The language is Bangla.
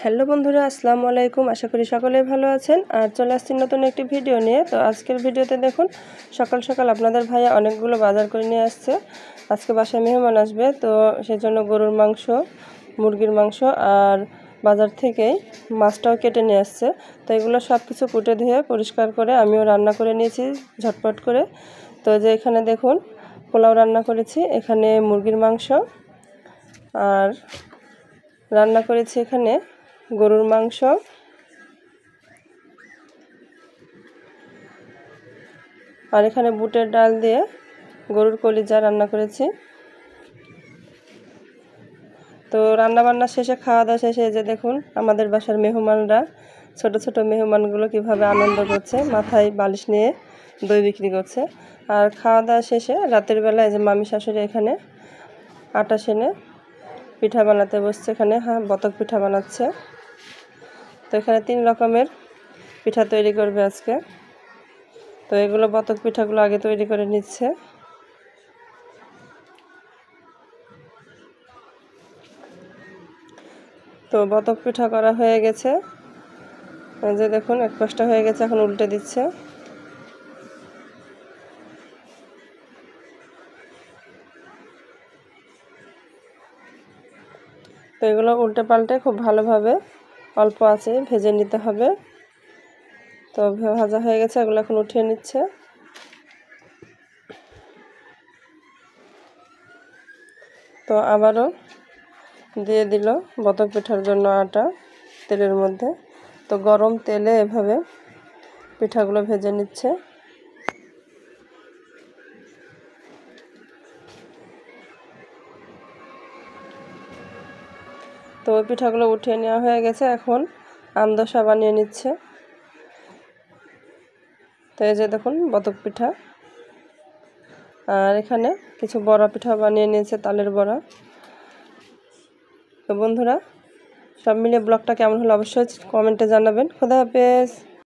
হ্যালো বন্ধুরা, আসসালামু আলাইকুম। আশা করি সকলেই ভালো আছেন। আর চলে আসছি নতুন একটি ভিডিও নিয়ে। তো আজকের ভিডিওতে দেখুন, সকাল সকাল আপনাদের ভাইয়া অনেকগুলো বাজার করে নিয়ে আসছে। আজকে বাসায় মেহমান আসবে, তো সেজন্য গরুর মাংস, মুরগির মাংস আর বাজার থেকেই মাছটাও কেটে নিয়ে আসছে। তো এগুলো সব কিছু কুটে ধুয়ে পরিষ্কার করে আমিও রান্না করে নিয়েছি ঝটপট করে। তো যে এখানে দেখুন, পোলাও রান্না করেছি, এখানে মুরগির মাংস আর রান্না করেছি এখানে গরুর মাংস, আর এখানে বুটের ডাল দিয়ে গরুর কলিজা রান্না করেছি। তো রান্নাবান্না শেষে, খাওয়া দাওয়া শেষে যে দেখুন আমাদের বাসার মেহমানরা, ছোট ছোট মেহমানগুলো কিভাবে আনন্দ করছে, মাথায় বালিশ নিয়ে দই বিক্রি করছে। আর খাওয়া দাওয়া শেষে রাতের বেলায় যে মামি শাশুড়ি এখানে আটা সেনে পিঠা বানাতে বসছে। এখানে বতক পিঠা বানাচ্ছে। তো এখানে 3 রকমের পিঠা তৈরি করবে আজকে। তো এগুলো বতক পিঠাগুলো আগে তৈরি করে নিচ্ছে। তো বতক পিঠা করা হয়ে গেছে, এই যে দেখুন এক পাশটা হয়ে গেছে, এখন উল্টে দিচ্ছে। তো এগুলো উল্টে পাল্টে খুব ভালোভাবে অল্প আছে ভেজে নিতে হবে। তো ভাজা হয়ে গেছে, এগুলো এখন উঠিয়ে নিচ্ছে। তো আবারও দিয়ে দিল বতক পিঠার জন্য আটা তেলের মধ্যে। তো গরম তেলে এভাবে পিঠাগুলো ভেজে নিচ্ছে। তো ওই পিঠাগুলো উঠিয়ে নেওয়া হয়ে গেছে, এখন আমদশা বানিয়ে নিচ্ছে। তো এই যে দেখুন বতক পিঠা, আর এখানে কিছু বড়া পিঠা বানিয়ে নিয়েছে, তালের বড়া। তো বন্ধুরা, সব মিলিয়ে ব্লগটা কেমন হলো অবশ্যই কমেন্টে জানাবেন। খোদা হাফেজ।